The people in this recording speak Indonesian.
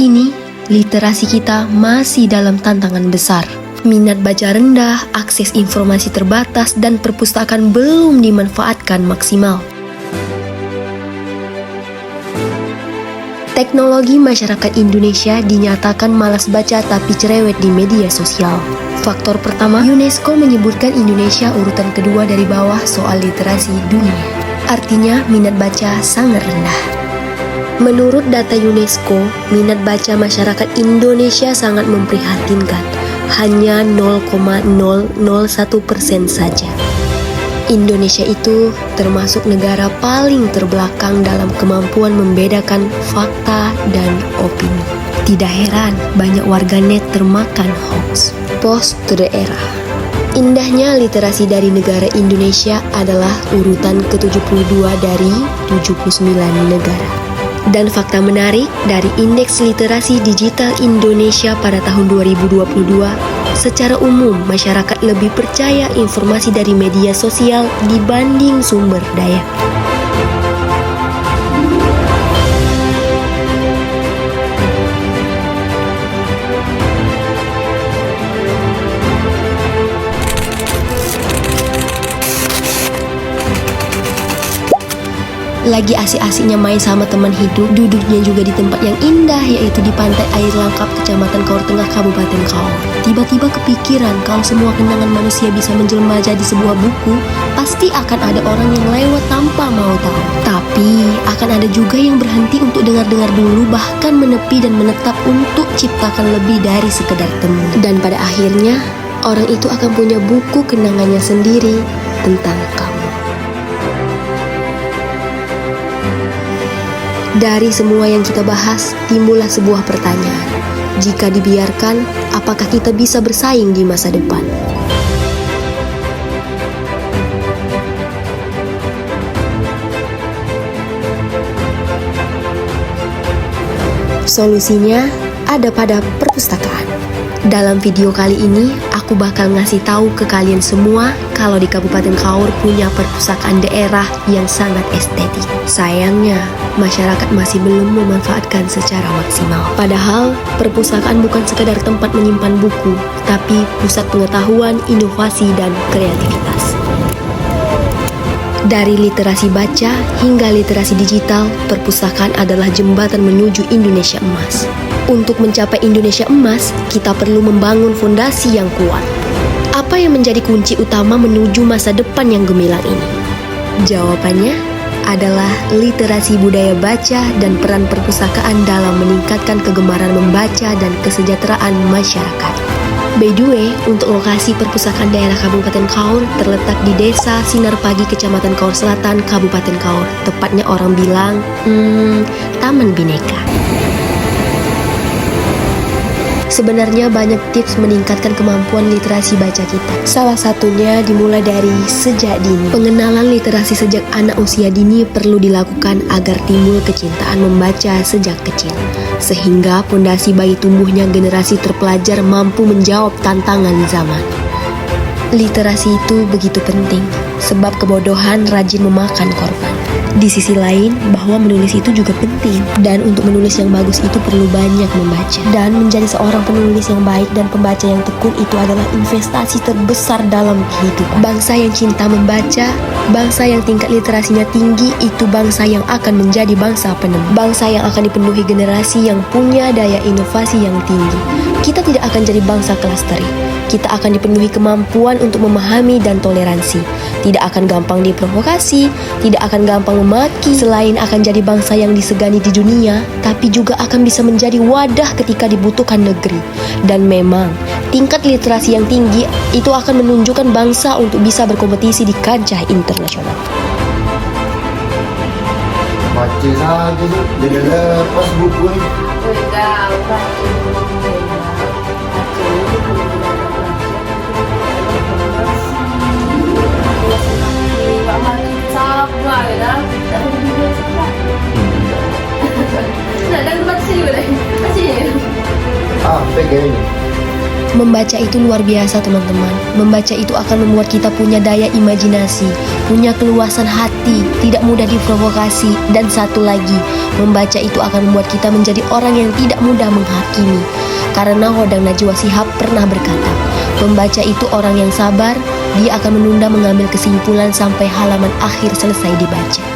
kini, literasi kita masih dalam tantangan besar. Minat baca rendah, akses informasi terbatas, dan perpustakaan belum dimanfaatkan maksimal. Teknologi masyarakat Indonesia dinyatakan malas baca tapi cerewet di media sosial. Faktor pertama, UNESCO menyebutkan Indonesia urutan kedua dari bawah soal literasi dunia. Artinya, minat baca sangat rendah. Menurut data UNESCO, minat baca masyarakat Indonesia sangat memprihatinkan. Hanya 0,001% saja. Indonesia itu termasuk negara paling terbelakang dalam kemampuan membedakan fakta dan opini. Tidak heran banyak warganet termakan hoax. Post to the era. Indahnya literasi dari negara Indonesia adalah urutan ke-72 dari 79 negara. Dan fakta menarik dari Indeks Literasi Digital Indonesia pada tahun 2022, secara umum masyarakat lebih percaya informasi dari media sosial dibanding sumber daya. Lagi asik-asiknya main sama teman hidup, duduknya juga di tempat yang indah, yaitu di Pantai Air Langkap, Kecamatan Kaur Tengah, Kabupaten Kaur. Tiba-tiba kepikiran kalau semua kenangan manusia bisa menjelma jadi sebuah buku, pasti akan ada orang yang lewat tanpa mau tahu. Tapi akan ada juga yang berhenti untuk dengar-dengar dulu, bahkan menepi dan menetap untuk ciptakan lebih dari sekedar temu. Dan pada akhirnya, orang itu akan punya buku kenangannya sendiri tentang kamu. Dari semua yang kita bahas, timbullah sebuah pertanyaan. Jika dibiarkan, apakah kita bisa bersaing di masa depan? Solusinya ada pada perpustakaan. Dalam video kali ini, aku bakal ngasih tahu ke kalian semua kalau di Kabupaten Kaur punya perpustakaan daerah yang sangat estetik. Sayangnya, masyarakat masih belum memanfaatkan secara maksimal. Padahal, perpustakaan bukan sekadar tempat menyimpan buku, tapi pusat pengetahuan, inovasi, dan kreativitas. Dari literasi baca hingga literasi digital, perpustakaan adalah jembatan menuju Indonesia emas. Untuk mencapai Indonesia emas, kita perlu membangun fondasi yang kuat. Apa yang menjadi kunci utama menuju masa depan yang gemilang ini? Jawabannya adalah literasi budaya baca dan peran perpustakaan dalam meningkatkan kegemaran membaca dan kesejahteraan masyarakat. By the way, untuk lokasi perpustakaan daerah Kabupaten Kaur terletak di Desa Sinar Pagi, Kecamatan Kaur Selatan, Kabupaten Kaur. Tepatnya orang bilang, Taman Bineka. Sebenarnya banyak tips meningkatkan kemampuan literasi baca kita. Salah satunya dimulai dari sejak dini. Pengenalan literasi sejak anak usia dini perlu dilakukan agar timbul kecintaan membaca sejak kecil. Sehingga pondasi bagi tumbuhnya generasi terpelajar mampu menjawab tantangan zaman. Literasi itu begitu penting, sebab kebodohan rajin memakan korban. Di sisi lain, bahwa menulis itu juga penting. Dan untuk menulis yang bagus itu perlu banyak membaca. Dan menjadi seorang penulis yang baik dan pembaca yang tekun itu adalah investasi terbesar dalam kehidupan. Bangsa yang cinta membaca, bangsa yang tingkat literasinya tinggi, itu bangsa yang akan menjadi bangsa penemu. Bangsa yang akan dipenuhi generasi yang punya daya inovasi yang tinggi. Kita tidak akan jadi bangsa kelas terik. Kita akan dipenuhi kemampuan untuk memahami dan toleransi. Tidak akan gampang diprovokasi, tidak akan gampang memaki. Selain akan jadi bangsa yang disegani di dunia, tapi juga akan bisa menjadi wadah ketika dibutuhkan negeri. Dan memang, tingkat literasi yang tinggi itu akan menunjukkan bangsa untuk bisa berkompetisi di kancah internasional. Baca saja tu, dia dah lepas buku ni. Pegang ni. Membaca itu luar biasa teman-teman. Membaca itu akan membuat kita punya daya imajinasi, punya keluasan hati, tidak mudah diprovokasi. Dan satu lagi, membaca itu akan membuat kita menjadi orang yang tidak mudah menghakimi. Karena Hodang Najwa Shihab pernah berkata, membaca itu orang yang sabar, dia akan menunda mengambil kesimpulan sampai halaman akhir selesai dibaca.